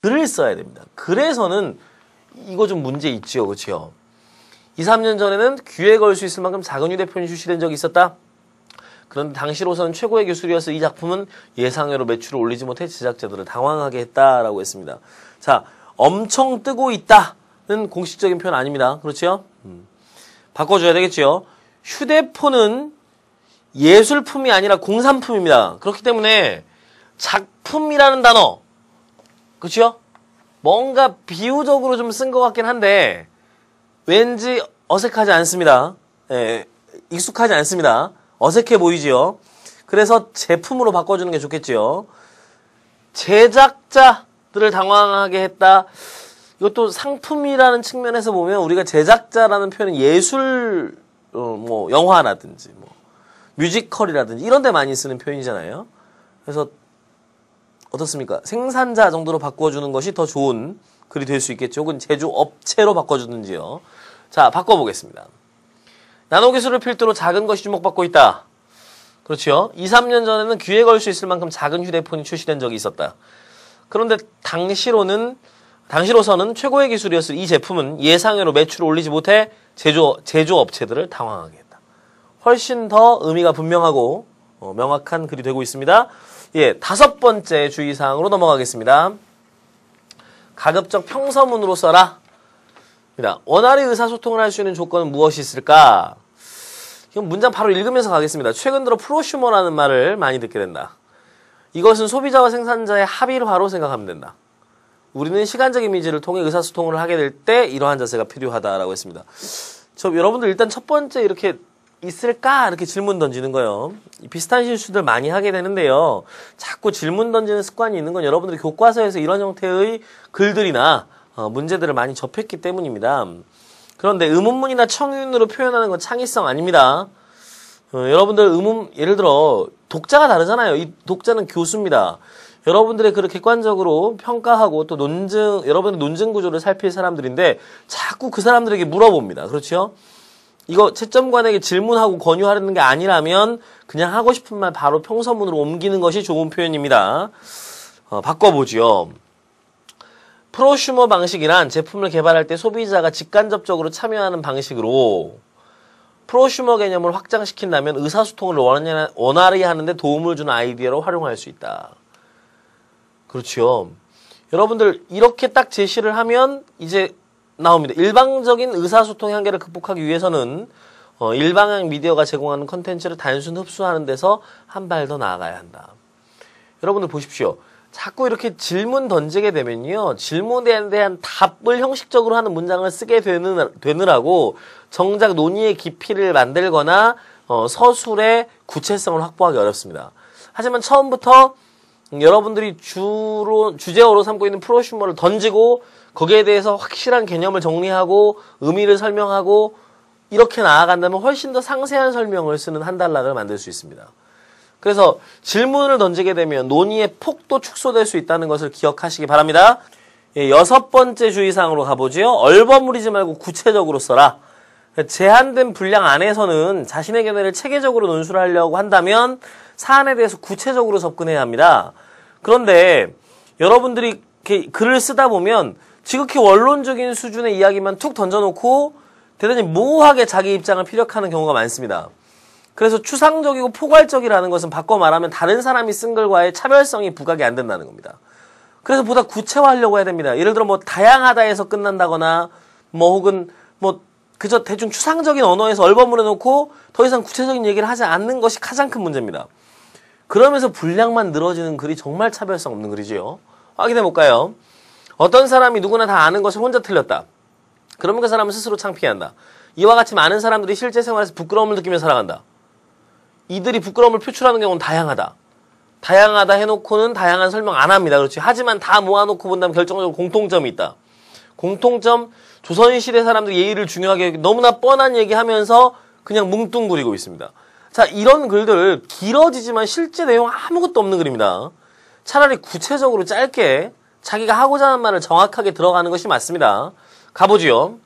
글을 써야 됩니다. 글에서는 이거 좀 문제 있지요. 그렇죠? 2, 3년 전에는 귀에 걸 수 있을 만큼 작은 휴대폰이 출시된 적이 있었다. 그런데 당시로서는 최고의 기술이어서 이 작품은 예상외로 매출을 올리지 못해 제작자들을 당황하게 했다라고 했습니다. 자, 엄청 뜨고 있다는 공식적인 표현 아닙니다. 그렇죠? 바꿔줘야 되겠죠. 휴대폰은 예술품이 아니라 공산품입니다. 그렇기 때문에 작품이라는 단어, 그렇죠? 뭔가 비유적으로 좀 쓴 것 같긴 한데 왠지 어색하지 않습니다. 예, 익숙하지 않습니다. 어색해 보이지요. 그래서 제품으로 바꿔주는 게 좋겠지요. 제작자들을 당황하게 했다. 이것도 상품이라는 측면에서 보면 우리가 제작자라는 표현은 예술, 뭐 영화라든지 뭐 뮤지컬이라든지 이런 데 많이 쓰는 표현이잖아요. 그래서 어떻습니까? 생산자 정도로 바꿔주는 것이 더 좋은 글이 될 수 있겠죠. 혹은 제조업체로 바꿔주든지요. 자, 바꿔보겠습니다. 나노기술을 필두로 작은 것이 주목받고 있다. 그렇죠. 2, 3년 전에는 귀에 걸 수 있을 만큼 작은 휴대폰이 출시된 적이 있었다. 그런데 당시로서는 최고의 기술이었을 이 제품은 예상외로 매출을 올리지 못해 제조업체들을 당황하게 했다. 훨씬 더 의미가 분명하고 명확한 글이 되고 있습니다. 예, 5번째 주의사항으로 넘어가겠습니다. 가급적 평서문으로 써라. 원활히 의사소통을 할 수 있는 조건은 무엇이 있을까? 이건 문장 바로 읽으면서 가겠습니다. 최근 들어 프로슈머라는 말을 많이 듣게 된다. 이것은 소비자와 생산자의 합의화로 생각하면 된다. 우리는 시간적 이미지를 통해 의사소통을 하게 될 때 이러한 자세가 필요하다라고 했습니다. 여러분들 일단 첫 번째 이렇게 있을까? 이렇게 질문 던지는 거예요. 비슷한 실수들 많이 하게 되는데요. 자꾸 질문 던지는 습관이 있는 건 여러분들이 교과서에서 이런 형태의 글들이나 문제들을 많이 접했기 때문입니다. 그런데 의문문이나 청윤으로 표현하는 건 창의성 아닙니다. 여러분들 예를 들어 독자가 다르잖아요. 이 독자는 교수입니다. 여러분들의 글을 객관적으로 평가하고 또 여러분의 논증 구조를 살필 사람들인데 자꾸 그 사람들에게 물어봅니다. 그렇죠? 이거 채점관에게 질문하고 권유하려는 게 아니라면 그냥 하고 싶은 말 바로 평서문으로 옮기는 것이 좋은 표현입니다. 바꿔보죠. 프로슈머 방식이란 제품을 개발할 때 소비자가 직간접적으로 참여하는 방식으로 프로슈머 개념을 확장시킨다면 의사소통을 원활히 하는데 도움을 주는 아이디어로 활용할 수 있다. 그렇죠. 여러분들 이렇게 딱 제시를 하면 이제 나옵니다. 일방적인 의사소통의 한계를 극복하기 위해서는 일방향 미디어가 제공하는 컨텐츠를 단순 흡수하는 데서 한 발 더 나아가야 한다. 여러분들 보십시오. 자꾸 이렇게 질문 던지게 되면요. 질문에 대한 답을 형식적으로 하는 문장을 쓰게 되느라고 정작 논의의 깊이를 만들거나 서술의 구체성을 확보하기 어렵습니다. 하지만 처음부터 여러분들이 주제어로 삼고 있는 프로슈머를 던지고 거기에 대해서 확실한 개념을 정리하고 의미를 설명하고 이렇게 나아간다면 훨씬 더 상세한 설명을 쓰는 한 단락을 만들 수 있습니다. 그래서 질문을 던지게 되면 논의의 폭도 축소될 수 있다는 것을 기억하시기 바랍니다. 예, 6번째 주의사항으로 가보죠. 얼버무리지 말고 구체적으로 써라. 제한된 분량 안에서는 자신의 견해를 체계적으로 논술을 하려고 한다면 사안에 대해서 구체적으로 접근해야 합니다. 그런데 여러분들이 이렇게 글을 쓰다 보면 지극히 원론적인 수준의 이야기만 툭 던져놓고 대단히 모호하게 자기 입장을 피력하는 경우가 많습니다. 그래서 추상적이고 포괄적이라는 것은 바꿔 말하면 다른 사람이 쓴 글과의 차별성이 부각이 안 된다는 겁니다. 그래서 보다 구체화하려고 해야 됩니다. 예를 들어 다양하다에서 끝난다거나 혹은 그저 대충 추상적인 언어에서 얼버무려 놓고 더 이상 구체적인 얘기를 하지 않는 것이 가장 큰 문제입니다. 그러면서 분량만 늘어지는 글이 정말 차별성 없는 글이지요. 확인해 볼까요? 어떤 사람이 누구나 다 아는 것을 혼자 틀렸다. 그러면 그 사람은 스스로 창피한다. 이와 같이 많은 사람들이 실제 생활에서 부끄러움을 느끼며 살아간다. 이들이 부끄러움을 표출하는 경우는 다양하다. 다양하다 해놓고는 다양한 설명 안 합니다. 그렇지. 하지만 다 모아놓고 본다면 결정적으로 공통점이 있다. 공통점, 조선시대 사람들이 예의를 중요하게 여기고 너무나 뻔한 얘기하면서 그냥 뭉뚱그리고 있습니다. 자, 이런 글들 길어지지만 실제 내용 아무것도 없는 글입니다. 차라리 구체적으로 짧게 자기가 하고자 하는 말을 정확하게 들어가는 것이 맞습니다. 가보지요.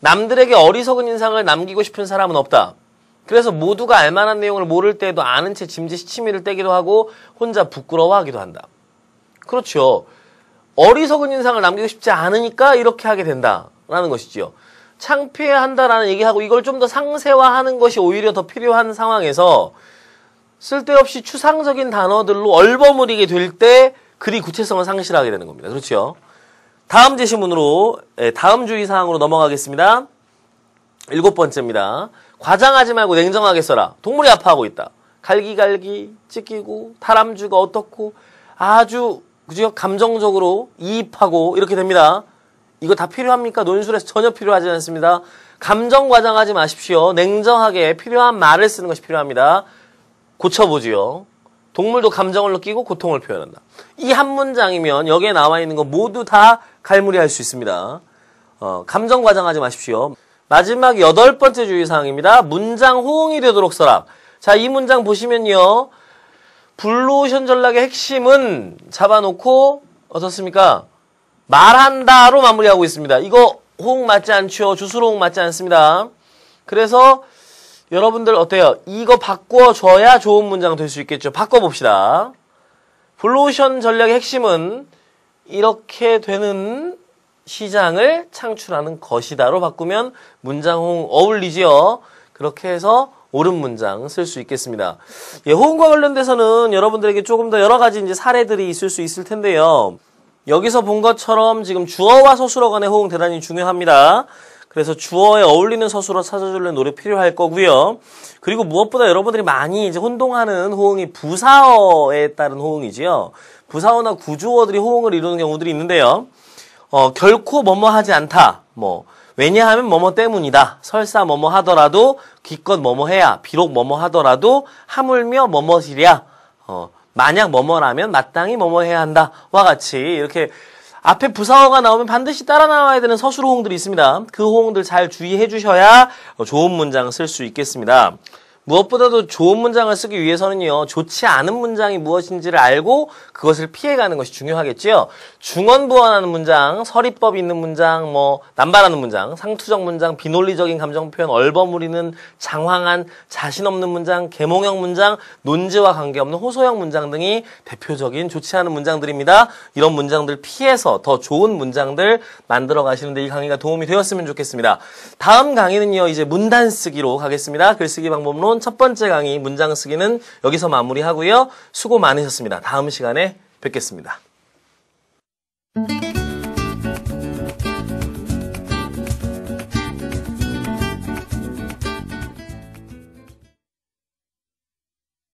남들에게 어리석은 인상을 남기고 싶은 사람은 없다. 그래서 모두가 알만한 내용을 모를 때에도 아는 채 짐짓이 치미를 떼기도 하고 혼자 부끄러워하기도 한다. 그렇죠. 어리석은 인상을 남기고 싶지 않으니까 이렇게 하게 된다라는 것이지요. 창피해한다라는 얘기하고 이걸 좀 더 상세화하는 것이 오히려 더 필요한 상황에서 쓸데없이 추상적인 단어들로 얼버무리게 될 때 글이 구체성을 상실하게 되는 겁니다. 그렇죠? 다음 제시문으로 다음 주의사항으로 넘어가겠습니다. 7번째입니다. 과장하지 말고 냉정하게 써라. 동물이 아파하고 있다. 갈기갈기, 찢기고, 다람쥐가 어떻고 아주 그죠? 감정적으로 이입하고 이렇게 됩니다. 이거 다 필요합니까? 논술에서 전혀 필요하지 않습니다. 감정 과장하지 마십시오. 냉정하게 필요한 말을 쓰는 것이 필요합니다. 고쳐보지요. 동물도 감정을 느끼고 고통을 표현한다. 이 한 문장이면 여기에 나와 있는 거 모두 다 갈무리할 수 있습니다. 감정 과장하지 마십시오. 마지막 8번째 주의사항입니다. 문장 호응이 되도록 써라. 자, 이 문장 보시면요. 블루오션 전략의 핵심은 잡아놓고 어떻습니까? 말한다로 마무리하고 있습니다. 이거 호응 맞지 않죠? 주술 호응 맞지 않습니다. 그래서 여러분들 어때요? 이거 바꿔줘야 좋은 문장 될 수 있겠죠? 바꿔봅시다. 블루오션 전략의 핵심은 이렇게 되는 시장을 창출하는 것이다로 바꾸면 문장 호응 어울리지요? 그렇게 해서 옳은 문장 쓸 수 있겠습니다. 예, 호응과 관련돼서는 여러분들에게 조금 더 여러 가지 이제 사례들이 있을 수 있을 텐데요. 여기서 본 것처럼 지금 주어와 서술어 간의 호응 대단히 중요합니다. 그래서 주어에 어울리는 서술어 찾아주려는 노력 필요할 거고요. 그리고 무엇보다 여러분들이 많이 이제 혼동하는 호응이 부사어에 따른 호응이지요. 부사어나 구주어들이 호응을 이루는 경우들이 있는데요. 결코 뭐뭐 하지 않다. 왜냐하면 뭐뭐 때문이다. 설사 뭐뭐 하더라도 기껏 뭐뭐 해야. 비록 뭐뭐 하더라도 하물며 뭐뭐시랴. 만약 뭐뭐라면 마땅히 뭐뭐 해야 한다. 와 같이 이렇게 앞에 부사어가 나오면 반드시 따라 나와야 되는 서술 호응들이 있습니다. 그 호응들 잘 주의해 주셔야 좋은 문장을 쓸 수 있겠습니다. 무엇보다도 좋은 문장을 쓰기 위해서는요. 좋지 않은 문장이 무엇인지를 알고 그것을 피해가는 것이 중요하겠지요. 중언부언하는 문장, 서리법 있는 문장, 남발하는 문장, 상투적 문장, 비논리적인 감정 표현, 얼버무리는 장황한 자신 없는 문장, 계몽형 문장, 논지와 관계없는 호소형 문장 등이 대표적인 좋지 않은 문장들입니다. 이런 문장들 피해서 더 좋은 문장들 만들어 가시는데 이 강의가 도움이 되었으면 좋겠습니다. 다음 강의는요. 이제 문단 쓰기로 가겠습니다. 글쓰기 방법론 첫 번째 강의 문장 쓰기는 여기서 마무리하고요. 수고 많으셨습니다. 다음 시간에 뵙겠습니다.